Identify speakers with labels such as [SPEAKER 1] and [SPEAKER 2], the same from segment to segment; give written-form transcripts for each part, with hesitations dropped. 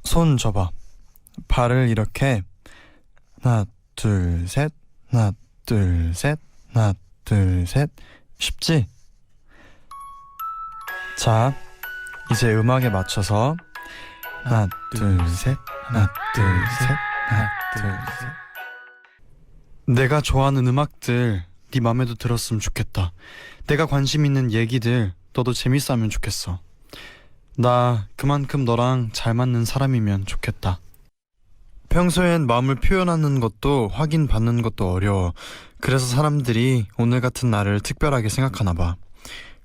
[SPEAKER 1] 손 줘봐. 발을 이렇게 하나 둘 셋, 하나 둘 셋, 하나 둘 셋. 쉽지? 자, 이제 음악에 맞춰서 하나 둘 셋, 하나 둘 셋, 하나 둘 셋. 내가 좋아하는 음악들 네 맘에도 들었으면 좋겠다. 내가 관심 있는 얘기들 너도 재밌어 하면 좋겠어. 나 그만큼 너랑 잘 맞는 사람이면 좋겠다. 평소엔 마음을 표현하는 것도 확인받는 것도 어려워. 그래서 사람들이 오늘 같은 날을 특별하게 생각하나 봐.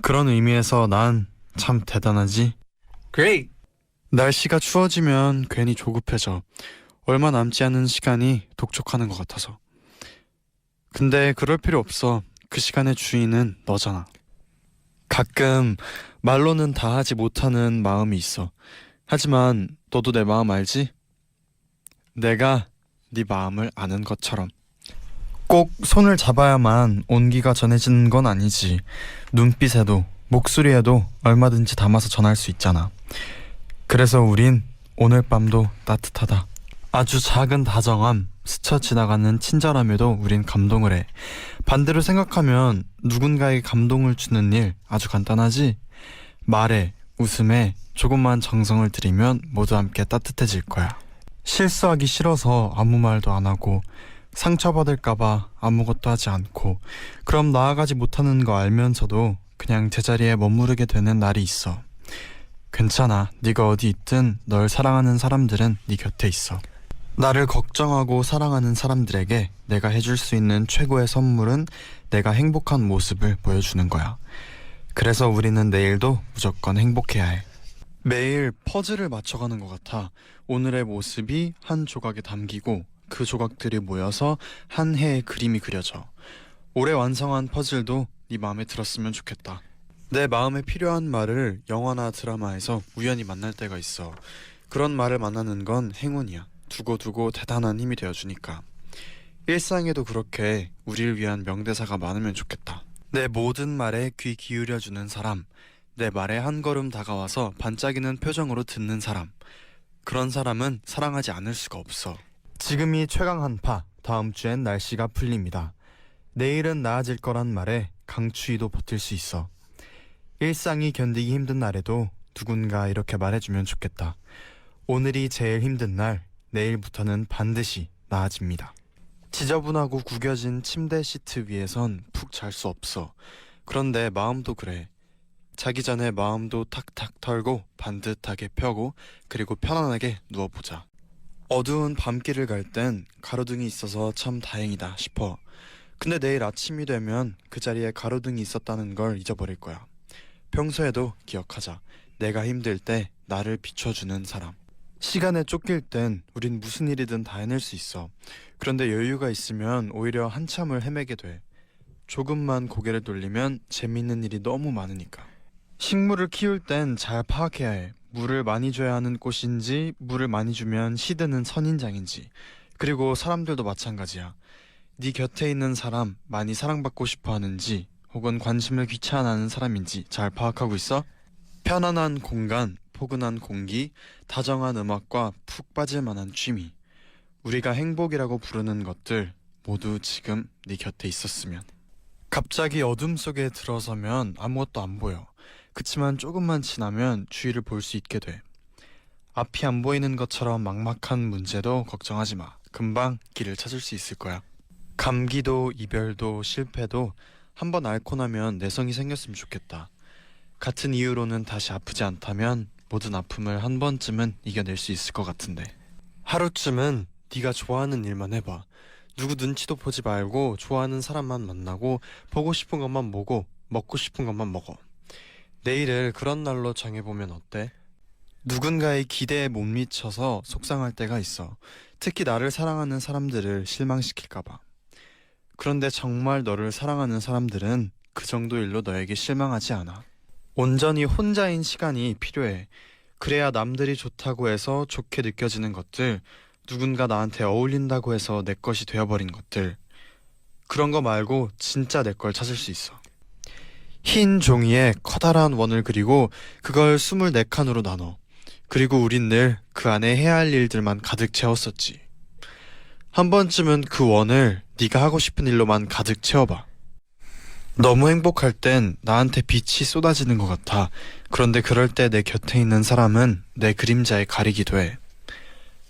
[SPEAKER 1] 그런 의미에서 난 참 대단하지.
[SPEAKER 2] Great!
[SPEAKER 1] 날씨가 추워지면 괜히 조급해져. 얼마 남지 않은 시간이 독촉하는 것 같아서. 근데 그럴 필요 없어. 그 시간의 주인은 너잖아. 가끔 말로는 다 하지 못하는 마음이 있어. 하지만 너도 내 마음 알지? 내가 네 마음을 아는 것처럼. 꼭 손을 잡아야만 온기가 전해지는 건 아니지. 눈빛에도 목소리에도 얼마든지 담아서 전할 수 있잖아. 그래서 우린 오늘 밤도 따뜻하다. 아주 작은 다정함, 스쳐 지나가는 친절함에도 우린 감동을 해. 반대로 생각하면 누군가에게 감동을 주는 일 아주 간단하지? 말에, 웃음에 조금만 정성을 들이면 모두 함께 따뜻해질 거야. 실수하기 싫어서 아무 말도 안 하고 상처받을까봐 아무것도 하지 않고 그럼 나아가지 못하는 거 알면서도 그냥 제자리에 머무르게 되는 날이 있어. 괜찮아. 네가 어디 있든 널 사랑하는 사람들은 네 곁에 있어. 나를 걱정하고 사랑하는 사람들에게 내가 해줄 수 있는 최고의 선물은 내가 행복한 모습을 보여주는 거야. 그래서 우리는 내일도 무조건 행복해야 해. 매일 퍼즐을 맞춰가는 것 같아. 오늘의 모습이 한 조각에 담기고 그 조각들이 모여서 한 해의 그림이 그려져. 올해 완성한 퍼즐도 네 마음에 들었으면 좋겠다. 내 마음에 필요한 말을 영화나 드라마에서 우연히 만날 때가 있어. 그런 말을 만나는 건 행운이야. 두고두고 대단한 힘이 되어주니까. 일상에도 그렇게 우리를 위한 명대사가 많으면 좋겠다. 내 모든 말에 귀 기울여주는 사람, 내 말에 한 걸음 다가와서 반짝이는 표정으로 듣는 사람, 그런 사람은 사랑하지 않을 수가 없어. 지금이 최강 한파, 다음 주엔 날씨가 풀립니다. 내일은 나아질 거란 말에 강추위도 버틸 수 있어. 일상이 견디기 힘든 날에도 누군가 이렇게 말해주면 좋겠다. 오늘이 제일 힘든 날, 내일부터는 반드시 나아집니다. 지저분하고 구겨진 침대 시트 위에선 푹 잘 수 없어. 그런데 마음도 그래. 자기 전에 마음도 탁탁 털고 반듯하게 펴고 그리고 편안하게 누워보자. 어두운 밤길을 갈 땐 가로등이 있어서 참 다행이다 싶어. 근데 내일 아침이 되면 그 자리에 가로등이 있었다는 걸 잊어버릴 거야. 평소에도 기억하자. 내가 힘들 때 나를 비춰주는 사람. 시간에 쫓길 땐 우린 무슨 일이든 다 해낼 수 있어. 그런데 여유가 있으면 오히려 한참을 헤매게 돼. 조금만 고개를 돌리면 재밌는 일이 너무 많으니까. 식물을 키울 땐 잘 파악해야 해. 물을 많이 줘야 하는 꽃인지 물을 많이 주면 시드는 선인장인지. 그리고 사람들도 마찬가지야. 네 곁에 있는 사람 많이 사랑받고 싶어 하는지 혹은 관심을 귀찮아하는 사람인지 잘 파악하고 있어? 편안한 공간, 포근한 공기, 다정한 음악과 푹 빠질 만한 취미. 우리가 행복이라고 부르는 것들 모두 지금 네 곁에 있었으면. 갑자기 어둠 속에 들어서면 아무것도 안 보여. 그치만 조금만 지나면 주위를 볼 수 있게 돼. 앞이 안 보이는 것처럼 막막한 문제도 걱정하지 마. 금방 길을 찾을 수 있을 거야. 감기도 이별도 실패도 한번 앓고 나면 내성이 생겼으면 좋겠다. 같은 이유로는 다시 아프지 않다면 모든 아픔을 한 번쯤은 이겨낼 수 있을 것 같은데. 하루쯤은 네가 좋아하는 일만 해봐. 누구 눈치도 보지 말고 좋아하는 사람만 만나고 보고 싶은 것만 보고 먹고 싶은 것만 먹어. 내일을 그런 날로 정해보면 어때? 누군가의 기대에 못 미쳐서 속상할 때가 있어. 특히 나를 사랑하는 사람들을 실망시킬까봐. 그런데 정말 너를 사랑하는 사람들은 그 정도 일로 너에게 실망하지 않아. 온전히 혼자인 시간이 필요해. 그래야 남들이 좋다고 해서 좋게 느껴지는 것들, 누군가 나한테 어울린다고 해서 내 것이 되어버린 것들, 그런 거 말고 진짜 내 걸 찾을 수 있어. 흰 종이에 커다란 원을 그리고 그걸 24칸으로 나눠. 그리고 우린 늘 그 안에 해야 할 일들만 가득 채웠었지. 한 번쯤은 그 원을 네가 하고 싶은 일로만 가득 채워봐. 너무 행복할 땐 나한테 빛이 쏟아지는 것 같아. 그런데 그럴 때 내 곁에 있는 사람은 내 그림자에 가리기도 해.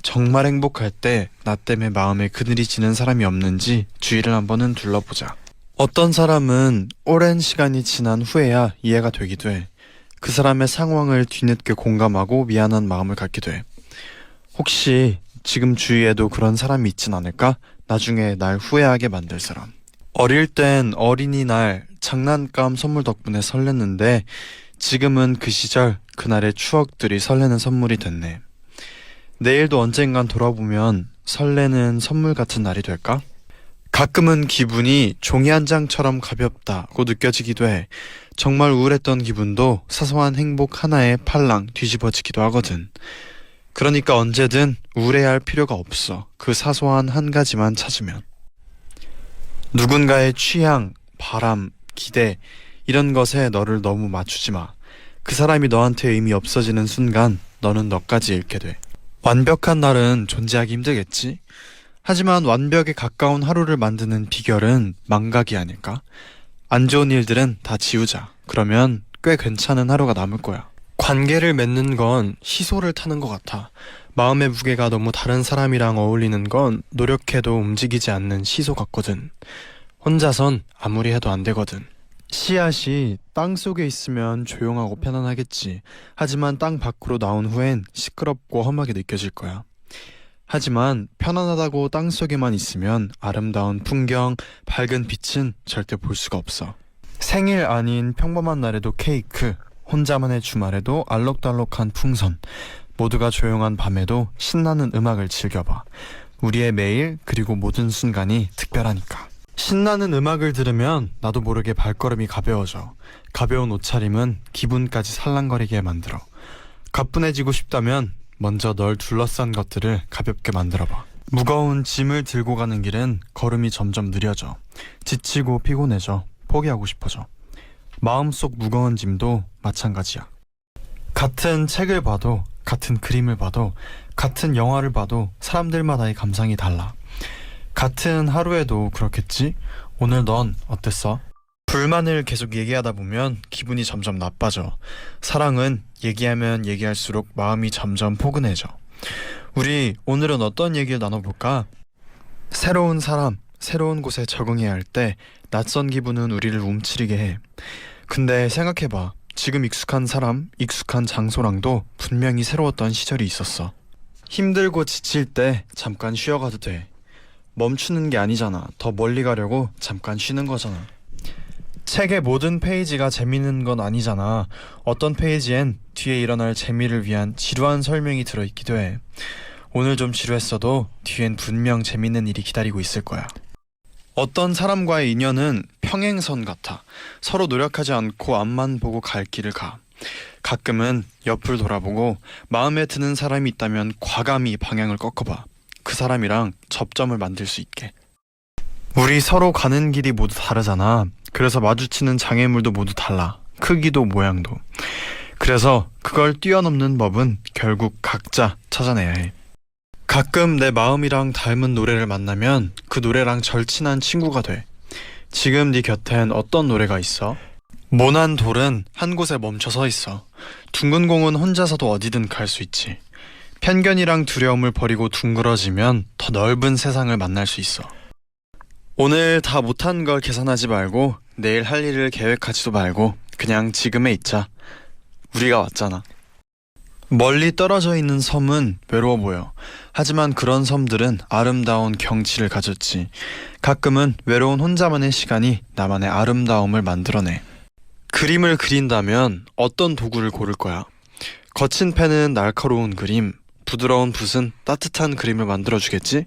[SPEAKER 1] 정말 행복할 때 나 때문에 마음에 그늘이 지는 사람이 없는지 주위를 한번은 둘러보자. 어떤 사람은 오랜 시간이 지난 후에야 이해가 되기도 해. 그 사람의 상황을 뒤늦게 공감하고 미안한 마음을 갖기도 해. 혹시 지금 주위에도 그런 사람이 있진 않을까? 나중에 날 후회하게 만들 사람. 어릴 땐 어린이날 장난감 선물 덕분에 설렜는데 지금은 그 시절 그날의 추억들이 설레는 선물이 됐네. 내일도 언젠간 돌아보면 설레는 선물 같은 날이 될까? 가끔은 기분이 종이 한 장처럼 가볍다고 느껴지기도 해. 정말 우울했던 기분도 사소한 행복 하나에 팔랑 뒤집어지기도 하거든. 그러니까 언제든 우울해야 할 필요가 없어. 그 사소한 한 가지만 찾으면. 누군가의 취향, 바람, 기대 이런 것에 너를 너무 맞추지 마. 그 사람이 너한테 의미 없어지는 순간 너는 너까지 잃게 돼. 완벽한 날은 존재하기 힘들겠지? 하지만 완벽에 가까운 하루를 만드는 비결은 망각이 아닐까? 안 좋은 일들은 다 지우자. 그러면 꽤 괜찮은 하루가 남을 거야. 관계를 맺는 건 시소를 타는 것 같아. 마음의 무게가 너무 다른 사람이랑 어울리는 건 노력해도 움직이지 않는 시소 같거든. 혼자선 아무리 해도 안 되거든. 씨앗이 땅 속에 있으면 조용하고 편안하겠지. 하지만 땅 밖으로 나온 후엔 시끄럽고 험하게 느껴질 거야. 하지만 편안하다고 땅 속에만 있으면 아름다운 풍경, 밝은 빛은 절대 볼 수가 없어. 생일 아닌 평범한 날에도 케이크, 혼자만의 주말에도 알록달록한 풍선, 모두가 조용한 밤에도 신나는 음악을 즐겨봐. 우리의 매일 그리고 모든 순간이 특별하니까. 신나는 음악을 들으면 나도 모르게 발걸음이 가벼워져. 가벼운 옷차림은 기분까지 살랑거리게 만들어. 가뿐해지고 싶다면 먼저 널 둘러싼 것들을 가볍게 만들어봐. 무거운 짐을 들고 가는 길은 걸음이 점점 느려져. 지치고 피곤해져. 포기하고 싶어져. 마음속 무거운 짐도 마찬가지야. 같은 책을 봐도, 같은 그림을 봐도, 같은 영화를 봐도 사람들마다의 감상이 달라. 같은 하루에도 그렇겠지? 오늘 넌 어땠어? 불만을 계속 얘기하다 보면 기분이 점점 나빠져. 사랑은 얘기하면 얘기할수록 마음이 점점 포근해져. 우리 오늘은 어떤 얘기를 나눠볼까? 새로운 사람, 새로운 곳에 적응해야 할 때 낯선 기분은 우리를 움츠리게 해. 근데 생각해봐. 지금 익숙한 사람, 익숙한 장소랑도 분명히 새로웠던 시절이 있었어. 힘들고 지칠 때 잠깐 쉬어가도 돼. 멈추는 게 아니잖아. 더 멀리 가려고 잠깐 쉬는 거잖아. 책의 모든 페이지가 재밌는 건 아니잖아. 어떤 페이지엔 뒤에 일어날 재미를 위한 지루한 설명이 들어있기도 해. 오늘 좀 지루했어도 뒤엔 분명 재밌는 일이 기다리고 있을 거야. 어떤 사람과의 인연은 평행선 같아. 서로 노력하지 않고 앞만 보고 갈 길을 가. 가끔은 옆을 돌아보고 마음에 드는 사람이 있다면 과감히 방향을 꺾어봐. 그 사람이랑 접점을 만들 수 있게. 우리 서로 가는 길이 모두 다르잖아. 그래서 마주치는 장애물도 모두 달라. 크기도 모양도. 그래서 그걸 뛰어넘는 법은 결국 각자 찾아내야 해. 가끔 내 마음이랑 닮은 노래를 만나면 그 노래랑 절친한 친구가 돼. 지금 네 곁엔 어떤 노래가 있어? 모난 돌은 한 곳에 멈춰 서 있어. 둥근 공은 혼자서도 어디든 갈 수 있지. 편견이랑 두려움을 버리고 둥그러지면 더 넓은 세상을 만날 수 있어. 오늘 다 못한 걸 계산하지 말고 내일 할 일을 계획하지도 말고 그냥 지금에 있자. 우리가 왔잖아. 멀리 떨어져 있는 섬은 외로워 보여. 하지만 그런 섬들은 아름다운 경치를 가졌지. 가끔은 외로운 혼자만의 시간이 나만의 아름다움을 만들어내. 그림을 그린다면 어떤 도구를 고를 거야? 거친 펜은 날카로운 그림, 부드러운 붓은 따뜻한 그림을 만들어주겠지?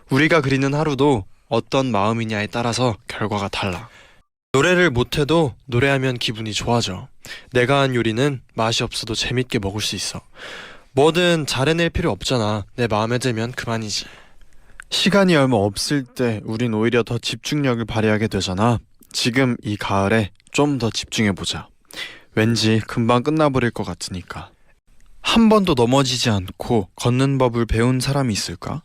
[SPEAKER 1] 우리가 그리는 하루도 어떤 마음이냐에 따라서 결과가 달라. 노래를 못해도 노래하면 기분이 좋아져. 내가 한 요리는 맛이 없어도 재밌게 먹을 수 있어. 뭐든 잘해낼 필요 없잖아. 내 마음에 들면 그만이지. 시간이 얼마 없을 때 우린 오히려 더 집중력을 발휘하게 되잖아. 지금 이 가을에 좀 더 집중해보자. 왠지 금방 끝나버릴 것 같으니까. 한 번도 넘어지지 않고 걷는 법을 배운 사람이 있을까?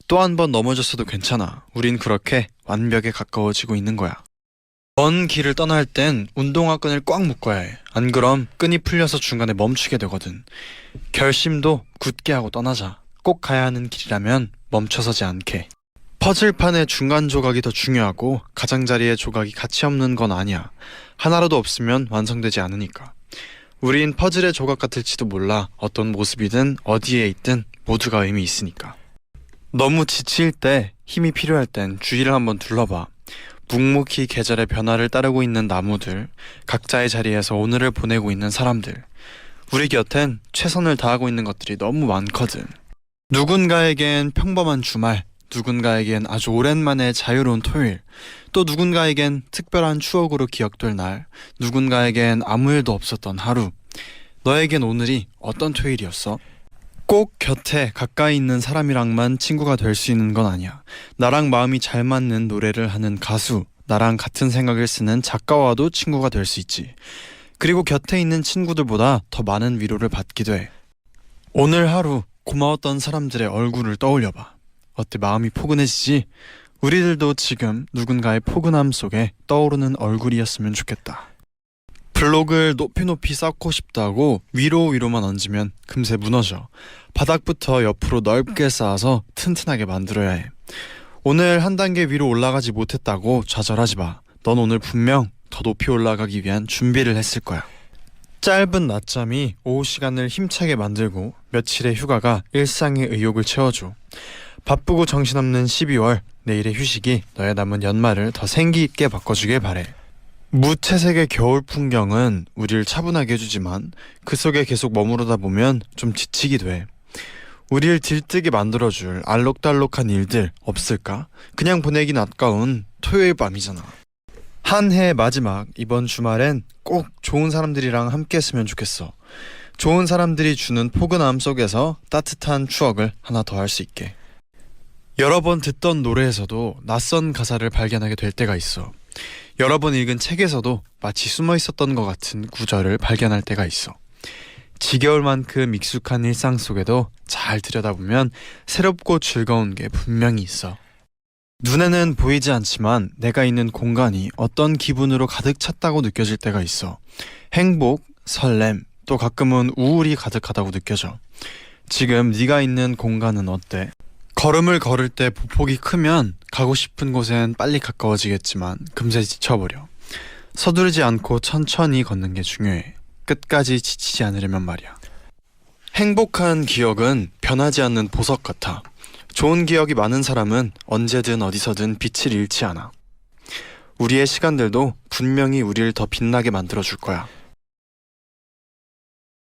[SPEAKER 1] 또 한 번 넘어졌어도 괜찮아. 우린 그렇게 완벽에 가까워지고 있는 거야. 먼 길을 떠날 땐 운동화 끈을 꽉 묶어야 해. 안 그럼 끈이 풀려서 중간에 멈추게 되거든. 결심도 굳게 하고 떠나자. 꼭 가야 하는 길이라면 멈춰서지 않게. 퍼즐판의 중간 조각이 더 중요하고 가장자리의 조각이 가치 없는 건 아니야. 하나라도 없으면 완성되지 않으니까. 우린 퍼즐의 조각 같을지도 몰라. 어떤 모습이든 어디에 있든 모두가 의미 있으니까. 너무 지칠 때, 힘이 필요할 땐 주위를 한번 둘러봐. 묵묵히 계절의 변화를 따르고 있는 나무들, 각자의 자리에서 오늘을 보내고 있는 사람들. 우리 곁엔 최선을 다하고 있는 것들이 너무 많거든. 누군가에겐 평범한 주말, 누군가에겐 아주 오랜만에 자유로운 토요일, 또 누군가에겐 특별한 추억으로 기억될 날, 누군가에겐 아무 일도 없었던 하루. 너에겐 오늘이 어떤 토요일이었어? 꼭 곁에 가까이 있는 사람이랑만 친구가 될 수 있는 건 아니야. 나랑 마음이 잘 맞는 노래를 하는 가수, 나랑 같은 생각을 쓰는 작가와도 친구가 될 수 있지. 그리고 곁에 있는 친구들보다 더 많은 위로를 받기도 해. 오늘 하루 고마웠던 사람들의 얼굴을 떠올려봐. 어때, 마음이 포근해지지? 우리들도 지금 누군가의 포근함 속에 떠오르는 얼굴이었으면 좋겠다. 블록을 높이 쌓고 싶다고 위로만 얹으면 금세 무너져. 바닥부터 옆으로 넓게 쌓아서 튼튼하게 만들어야 해. 오늘 한 단계 위로 올라가지 못했다고 좌절하지 마. 넌 오늘 분명 더 높이 올라가기 위한 준비를 했을 거야. 짧은 낮잠이 오후 시간을 힘차게 만들고 며칠의 휴가가 일상의 의욕을 채워줘. 바쁘고 정신없는 12월, 내일의 휴식이 너의 남은 연말을 더 생기 있게 바꿔주길 바래. 무채색의 겨울 풍경은 우릴 차분하게 해주지만 그 속에 계속 머무르다 보면 좀 지치기도 해. 우릴 들뜨게 만들어줄 알록달록한 일들 없을까? 그냥 보내긴 아까운 토요일 밤이잖아. 한 해의 마지막, 이번 주말엔 꼭 좋은 사람들이랑 함께 했으면 좋겠어. 좋은 사람들이 주는 포근함 속에서 따뜻한 추억을 하나 더 할 수 있게. 여러 번 듣던 노래에서도 낯선 가사를 발견하게 될 때가 있어. 여러 번 읽은 책에서도 마치 숨어 있었던 것 같은 구절을 발견할 때가 있어. 지겨울 만큼 익숙한 일상 속에도 잘 들여다보면 새롭고 즐거운 게 분명히 있어. 눈에는 보이지 않지만 내가 있는 공간이 어떤 기분으로 가득 찼다고 느껴질 때가 있어. 행복, 설렘, 또 가끔은 우울이 가득하다고 느껴져. 지금 네가 있는 공간은 어때? 걸음을 걸을 때 보폭이 크면 가고 싶은 곳엔 빨리 가까워지겠지만 금세 지쳐버려. 서두르지 않고 천천히 걷는 게 중요해. 끝까지 지치지 않으려면 말이야. 행복한 기억은 변하지 않는 보석 같아. 좋은 기억이 많은 사람은 언제든 어디서든 빛을 잃지 않아. 우리의 시간들도 분명히 우리를 더 빛나게 만들어줄 거야.